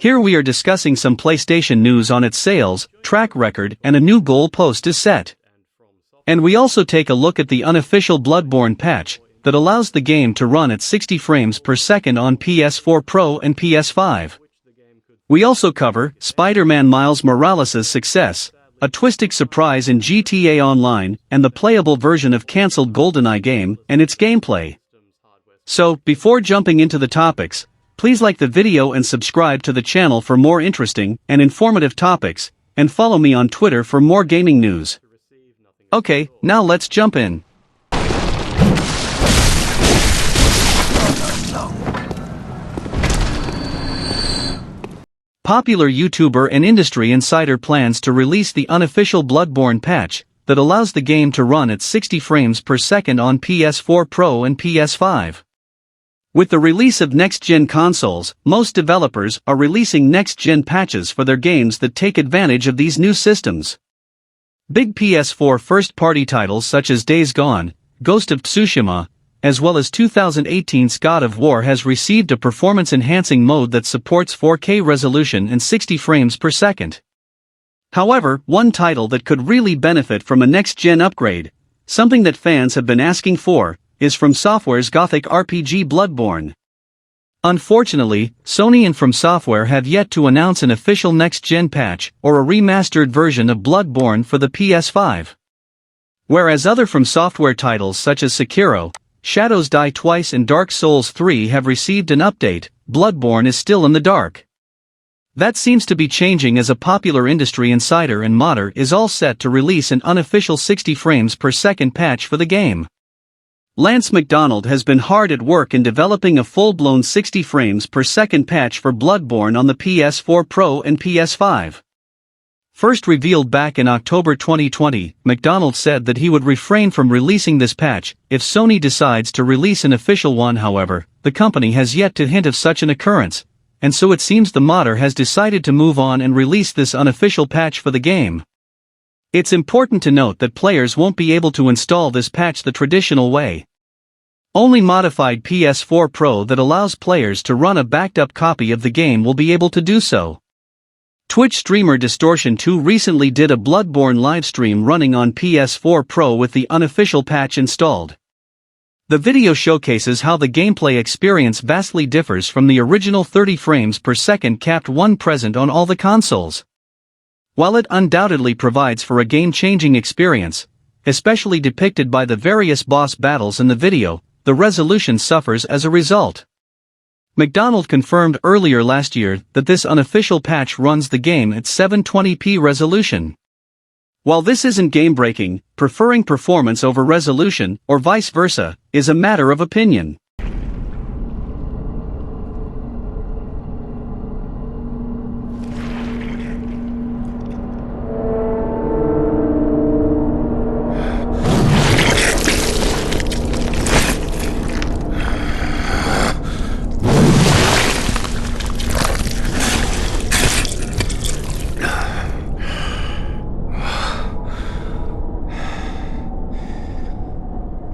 Here we are discussing some PlayStation news on its sales, track record, and a new goal post is set. And we also take a look at the unofficial Bloodborne patch that allows the game to run at 60 frames per second on PS4 Pro and PS5. We also cover Spider-Man Miles Morales' success, a twisted surprise in GTA Online, and the playable version of cancelled GoldenEye game and its gameplay. So, before jumping into the topics, please like the video and subscribe to the channel for more interesting and informative topics, and follow me on Twitter for more gaming news. Okay, now let's jump in. Popular YouTuber and industry insider plans to release the unofficial Bloodborne patch that allows the game to run at 60 frames per second on PS4 Pro and PS5. With the release of next-gen consoles, most developers are releasing next-gen patches for their games that take advantage of these new systems. Big PS4 first-party titles such as Days Gone, Ghost of Tsushima, as well as 2018's God of War has received a performance-enhancing mode that supports 4K resolution and 60 frames per second. However, one title that could really benefit from a next-gen upgrade, something that fans have been asking for, is From Software's Gothic RPG Bloodborne. Unfortunately, Sony and From Software have yet to announce an official next-gen patch or a remastered version of Bloodborne for the PS5. Whereas other From Software titles such as Sekiro, Shadows Die Twice and Dark Souls 3 have received an update, Bloodborne is still in the dark. That seems to be changing as a popular industry insider and modder is all set to release an unofficial 60 frames per second patch for the game. Lance McDonald has been hard at work in developing a full-blown 60 frames per second patch for Bloodborne on the PS4 Pro and PS5. First revealed back in October 2020, McDonald said that he would refrain from releasing this patch if Sony decides to release an official one. However, the company has yet to hint of such an occurrence, and so it seems the modder has decided to move on and release this unofficial patch for the game. It's important to note that players won't be able to install this patch the traditional way. Only modified PS4 Pro that allows players to run a backed-up copy of the game will be able to do so. Twitch streamer Distortion 2 recently did a Bloodborne livestream running on PS4 Pro with the unofficial patch installed. The video showcases how the gameplay experience vastly differs from the original 30 frames per second capped one present on all the consoles. While it undoubtedly provides for a game-changing experience, especially depicted by the various boss battles in the video, the resolution suffers as a result. McDonald confirmed earlier last year that this unofficial patch runs the game at 720p resolution. While this isn't game-breaking, preferring performance over resolution, or vice versa, is a matter of opinion.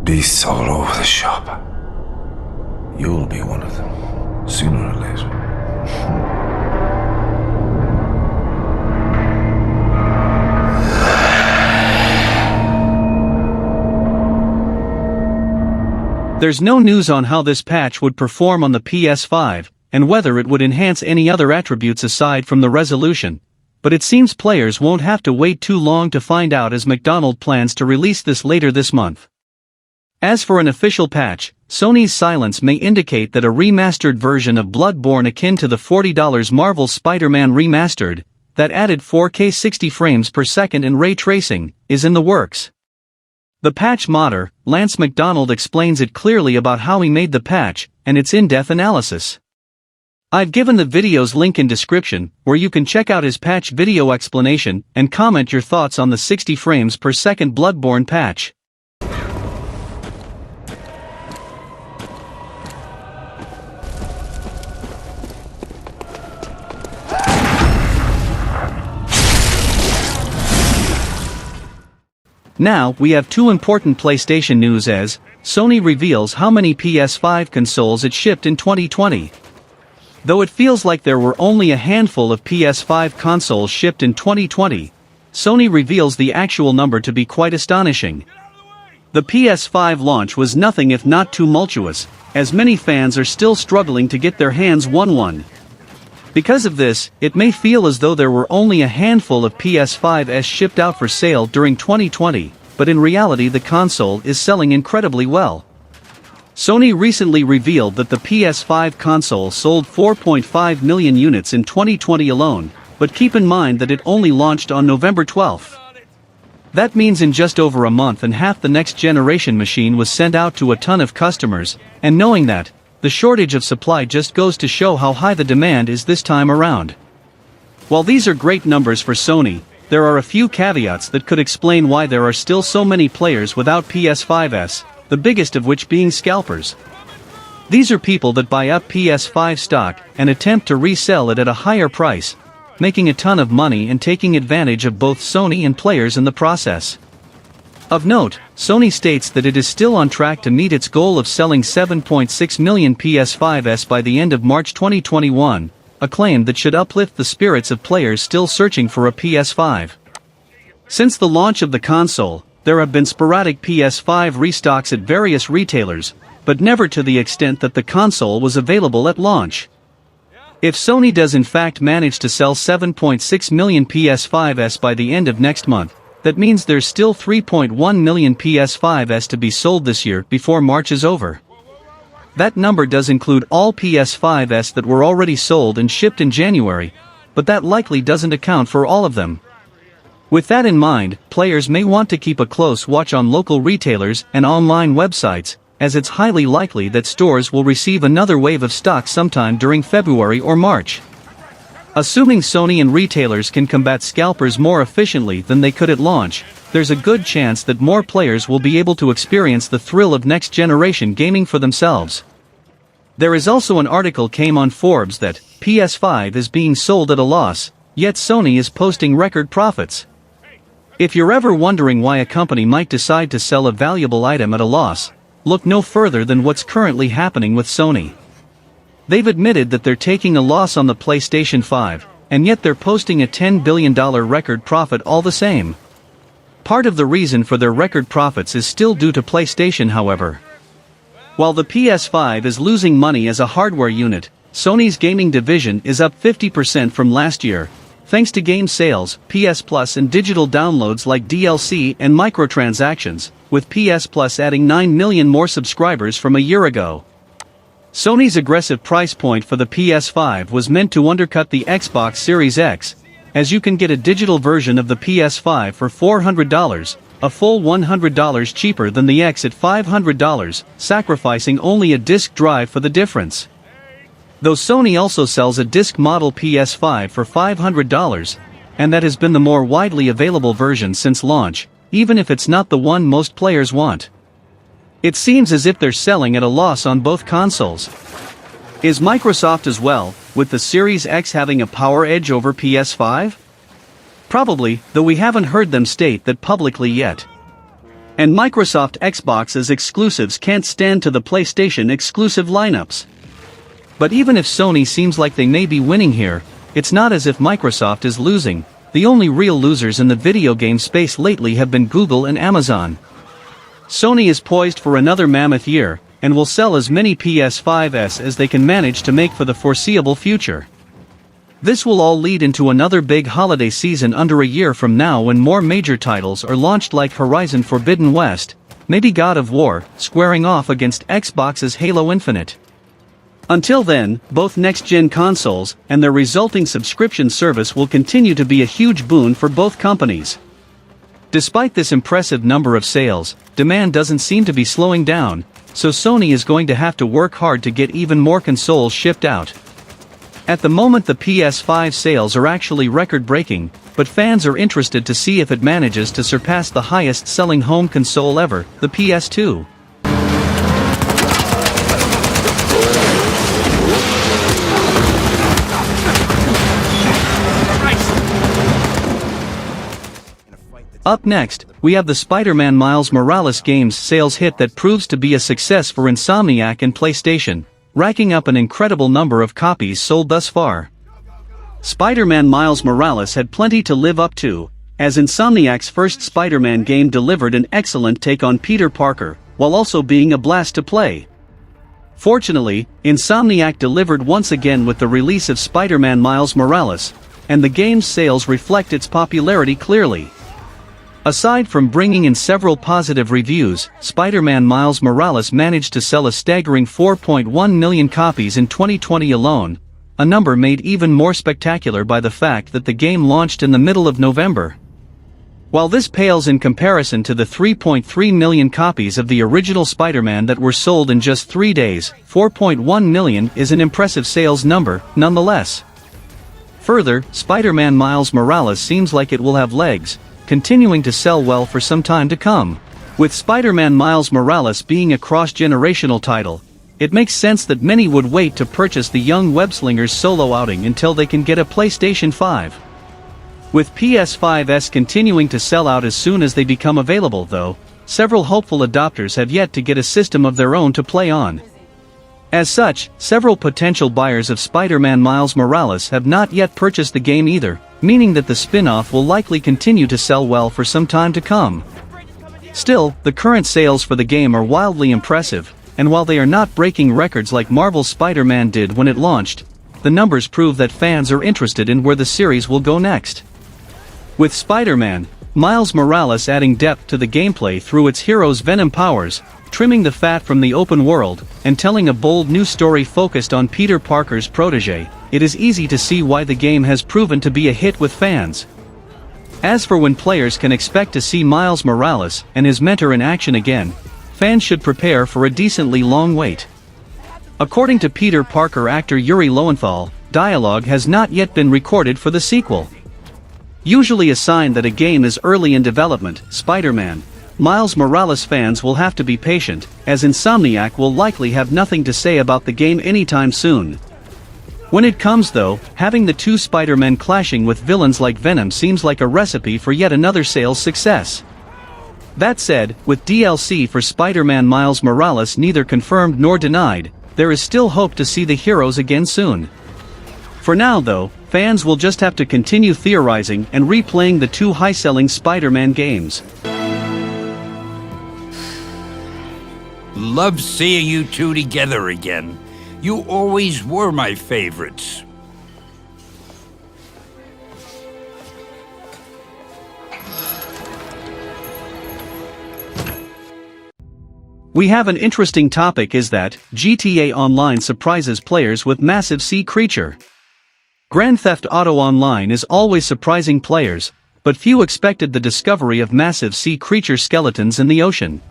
Beasts all over the shop. You'll be one of them, sooner or later. There's no news on how this patch would perform on the PS5, and whether it would enhance any other attributes aside from the resolution, but it seems players won't have to wait too long to find out as McDonald plans to release this later this month. As for an official patch, Sony's silence may indicate that a remastered version of Bloodborne akin to the $40 Marvel Spider-Man Remastered, that added 4K 60 frames per second and ray tracing, is in the works. The patch modder, Lance McDonald explains it clearly about how he made the patch, and its in-depth analysis. I've given the video's link in description, where you can check out his patch video explanation, and comment your thoughts on the 60 frames per second Bloodborne patch. Now, we have two important PlayStation news as Sony reveals how many PS5 consoles it shipped in 2020. Though it feels like there were only a handful of PS5 consoles shipped in 2020, Sony reveals the actual number to be quite astonishing. The PS5 launch was nothing if not tumultuous, as many fans are still struggling to get their hands on one. Because of this, it may feel as though there were only a handful of PS5s shipped out for sale during 2020, but in reality the console is selling incredibly well. Sony recently revealed that the PS5 console sold 4.5 million units in 2020 alone, but keep in mind that it only launched on November 12th. That means in just over a month and half the next generation machine was sent out to a ton of customers, and knowing that, the shortage of supply just goes to show how high the demand is this time around. While these are great numbers for Sony, there are a few caveats that could explain why there are still so many players without PS5s, the biggest of which being scalpers. These are people that buy up PS5 stock and attempt to resell it at a higher price, making a ton of money and taking advantage of both Sony and players in the process. Of note, Sony states that it is still on track to meet its goal of selling 7.6 million PS5s by the end of March 2021, a claim that should uplift the spirits of players still searching for a PS5. Since the launch of the console, there have been sporadic PS5 restocks at various retailers, but never to the extent that the console was available at launch. If Sony does in fact manage to sell 7.6 million PS5s by the end of next month, that means there's still 3.1 million PS5s to be sold this year before March is over. That number does include all PS5s that were already sold and shipped in January, but that likely doesn't account for all of them. With that in mind, players may want to keep a close watch on local retailers and online websites, as it's highly likely that stores will receive another wave of stock sometime during February or March. Assuming Sony and retailers can combat scalpers more efficiently than they could at launch, there's a good chance that more players will be able to experience the thrill of next-generation gaming for themselves. There is also an article came on Forbes that PS5 is being sold at a loss, yet Sony is posting record profits. If you're ever wondering why a company might decide to sell a valuable item at a loss, look no further than what's currently happening with Sony. They've admitted that they're taking a loss on the PlayStation 5, and yet they're posting a $10 billion record profit all the same. Part of the reason for their record profits is still due to PlayStation, however. While the PS5 is losing money as a hardware unit, Sony's gaming division is up 50% from last year, thanks to game sales, PS Plus and digital downloads like DLC and microtransactions, with PS Plus adding 9 million more subscribers from a year ago. Sony's aggressive price point for the PS5 was meant to undercut the Xbox Series X, as you can get a digital version of the PS5 for $400, a full $100 cheaper than the X at $500, sacrificing only a disc drive for the difference. Though Sony also sells a disc model PS5 for $500, and that has been the more widely available version since launch, even if it's not the one most players want. It seems as if they're selling at a loss on both consoles. Is Microsoft as well, with the Series X having a power edge over PS5? Probably, though we haven't heard them state that publicly yet. And Microsoft Xbox's exclusives can't stand to the PlayStation exclusive lineups. But even if Sony seems like they may be winning here, it's not as if Microsoft is losing. The only real losers in the video game space lately have been Google and Amazon. Sony is poised for another mammoth year, and will sell as many PS5s as they can manage to make for the foreseeable future. This will all lead into another big holiday season under a year from now when more major titles are launched like Horizon Forbidden West, maybe God of War, squaring off against Xbox's Halo Infinite. Until then, both next-gen consoles and their resulting subscription service will continue to be a huge boon for both companies. Despite this impressive number of sales, demand doesn't seem to be slowing down, so Sony is going to have to work hard to get even more consoles shipped out. At the moment the PS5 sales are actually record-breaking, but fans are interested to see if it manages to surpass the highest-selling home console ever, the PS2. Up next, we have the Spider-Man Miles Morales game's sales hit that proves to be a success for Insomniac and PlayStation, racking up an incredible number of copies sold thus far. Spider-Man Miles Morales had plenty to live up to, as Insomniac's first Spider-Man game delivered an excellent take on Peter Parker, while also being a blast to play. Fortunately, Insomniac delivered once again with the release of Spider-Man Miles Morales, and the game's sales reflect its popularity clearly. Aside from bringing in several positive reviews, Spider-Man Miles Morales managed to sell a staggering 4.1 million copies in 2020 alone, a number made even more spectacular by the fact that the game launched in the middle of November. While this pales in comparison to the 3.3 million copies of the original Spider-Man that were sold in just 3 days, 4.1 million is an impressive sales number, nonetheless. Further, Spider-Man Miles Morales seems like it will have legs, continuing to sell well for some time to come. With Spider-Man Miles Morales being a cross-generational title, it makes sense that many would wait to purchase the young webslinger's solo outing until they can get a PlayStation 5. With PS5s continuing to sell out as soon as they become available though, several hopeful adopters have yet to get a system of their own to play on. As such, several potential buyers of Spider-Man Miles Morales have not yet purchased the game either, meaning that the spin-off will likely continue to sell well for some time to come. Still, the current sales for the game are wildly impressive, and while they are not breaking records like Marvel's Spider-Man did when it launched, the numbers prove that fans are interested in where the series will go next. With Spider-Man, Miles Morales adding depth to the gameplay through its hero's Venom powers, trimming the fat from the open world, and telling a bold new story focused on Peter Parker's protege, it is easy to see why the game has proven to be a hit with fans. As for when players can expect to see Miles Morales and his mentor in action again, fans should prepare for a decently long wait. According to Peter Parker actor Yuri Lowenthal, dialogue has not yet been recorded for the sequel. Usually a sign that a game is early in development, Spider-Man Miles Morales fans will have to be patient, as Insomniac will likely have nothing to say about the game anytime soon. When it comes though, having the two Spider-Men clashing with villains like Venom seems like a recipe for yet another sales success. That said, with DLC for Spider-Man Miles Morales neither confirmed nor denied, there is still hope to see the heroes again soon. For now though, fans will just have to continue theorizing and replaying the two high-selling Spider-Man games. Love seeing you two together again. You always were my favorites. We have an interesting topic is that GTA Online surprises players with massive sea creature. Grand Theft Auto Online is always surprising players, but few expected the discovery of massive sea creature skeletons in the ocean.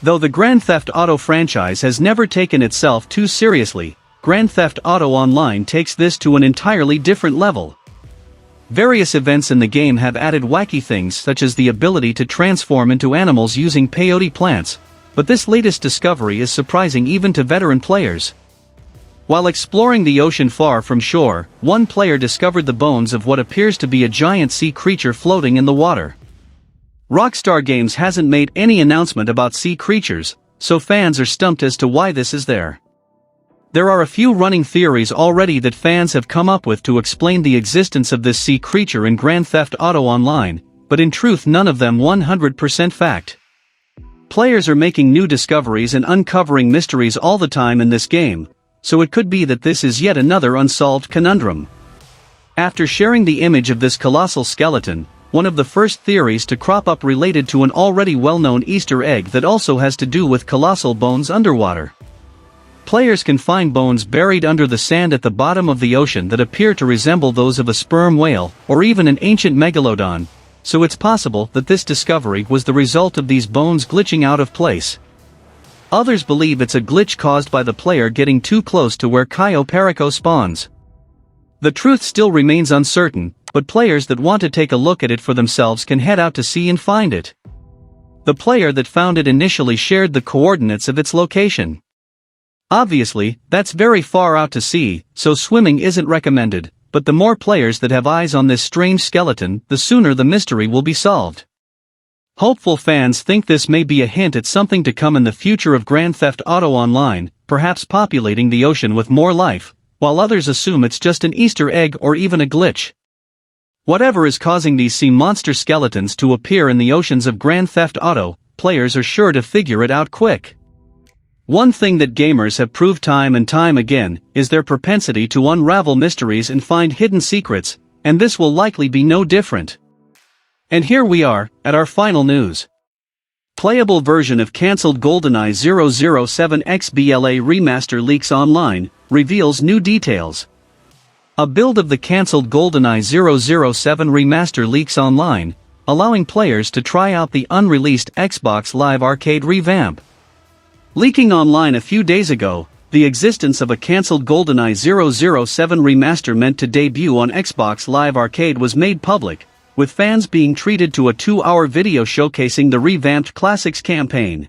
Though the Grand Theft Auto franchise has never taken itself too seriously, Grand Theft Auto Online takes this to an entirely different level. Various events in the game have added wacky things such as the ability to transform into animals using peyote plants, but this latest discovery is surprising even to veteran players. While exploring the ocean far from shore, one player discovered the bones of what appears to be a giant sea creature floating in the water. Rockstar Games hasn't made any announcement about sea creatures, so fans are stumped as to why this is there. There are a few running theories already that fans have come up with to explain the existence of this sea creature in Grand Theft Auto Online, but in truth none of them 100% fact. Players are making new discoveries and uncovering mysteries all the time in this game, so it could be that this is yet another unsolved conundrum. After sharing the image of this colossal skeleton, one of the first theories to crop up related to an already well-known Easter egg that also has to do with colossal bones underwater. Players can find bones buried under the sand at the bottom of the ocean that appear to resemble those of a sperm whale or even an ancient megalodon, so it's possible that this discovery was the result of these bones glitching out of place. Others believe it's a glitch caused by the player getting too close to where Cayo Perico spawns. The truth still remains uncertain, but players that want to take a look at it for themselves can head out to sea and find it. The player that found it initially shared the coordinates of its location. Obviously, that's very far out to sea, so swimming isn't recommended, but the more players that have eyes on this strange skeleton, the sooner the mystery will be solved. Hopeful fans think this may be a hint at something to come in the future of Grand Theft Auto Online, perhaps populating the ocean with more life, while others assume it's just an Easter egg or even a glitch. Whatever is causing these sea monster skeletons to appear in the oceans of Grand Theft Auto, players are sure to figure it out quick. One thing that gamers have proved time and time again is their propensity to unravel mysteries and find hidden secrets, and this will likely be no different. And here we are, at our final news. Playable version of cancelled GoldenEye 007 XBLA remaster leaks online, reveals new details. A build of the cancelled GoldenEye 007 remaster leaks online, allowing players to try out the unreleased Xbox Live Arcade revamp. Leaking online a few days ago, the existence of a cancelled GoldenEye 007 remaster meant to debut on Xbox Live Arcade was made public, with fans being treated to a 2-hour video showcasing the revamped classics campaign.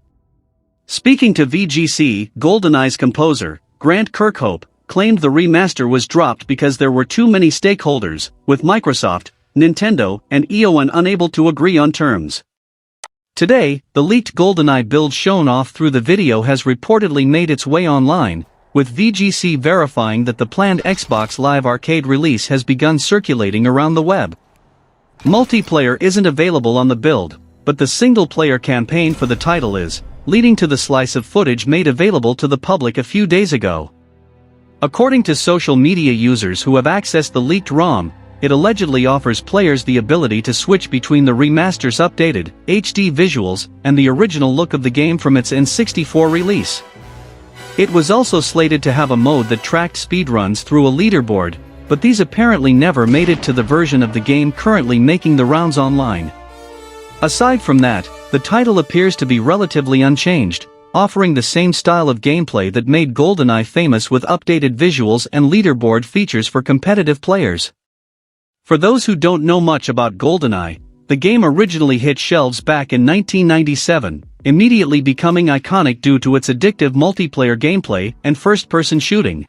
Speaking to VGC, GoldenEye's composer, Grant Kirkhope, claimed the remaster was dropped because there were too many stakeholders, with Microsoft, Nintendo, and EON unable to agree on terms. Today, the leaked GoldenEye build shown off through the video has reportedly made its way online, with VGC verifying that the planned Xbox Live Arcade release has begun circulating around the web. Multiplayer isn't available on the build, but the single-player campaign for the title is, leading to the slice of footage made available to the public a few days ago. According to social media users who have accessed the leaked ROM, it allegedly offers players the ability to switch between the remaster's updated, HD visuals, and the original look of the game from its N64 release. It was also slated to have a mode that tracked speedruns through a leaderboard, but these apparently never made it to the version of the game currently making the rounds online. Aside from that, the title appears to be relatively unchanged, offering the same style of gameplay that made GoldenEye famous with updated visuals and leaderboard features for competitive players. For those who don't know much about GoldenEye, the game originally hit shelves back in 1997, immediately becoming iconic due to its addictive multiplayer gameplay and first-person shooting.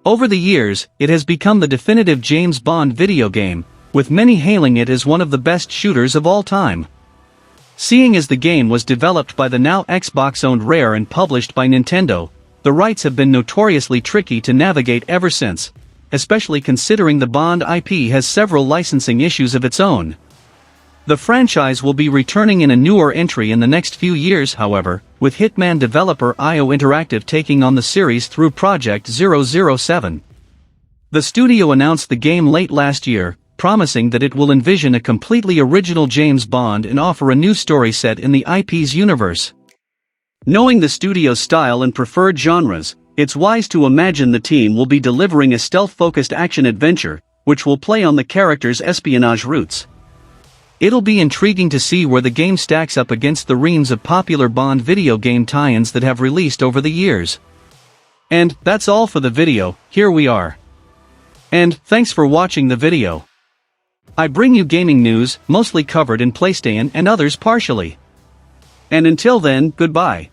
Over the years, it has become the definitive James Bond video game, with many hailing it as one of the best shooters of all time. Seeing as the game was developed by the now Xbox-owned Rare and published by Nintendo, the rights have been notoriously tricky to navigate ever since, especially considering the Bond IP has several licensing issues of its own. The franchise will be returning in a newer entry in the next few years, however, with Hitman developer IO Interactive taking on the series through Project 007. The studio announced the game late last year, promising that it will envision a completely original James Bond and offer a new story set in the IP's universe. Knowing the studio's style and preferred genres, it's wise to imagine the team will be delivering a stealth-focused action-adventure, which will play on the character's espionage roots. It'll be intriguing to see where the game stacks up against the reams of popular Bond video game tie-ins that have released over the years. And that's all for the video, here we are. And thanks for watching the video. I bring you gaming news, mostly covered in PlayStation and others partially. And until then, goodbye.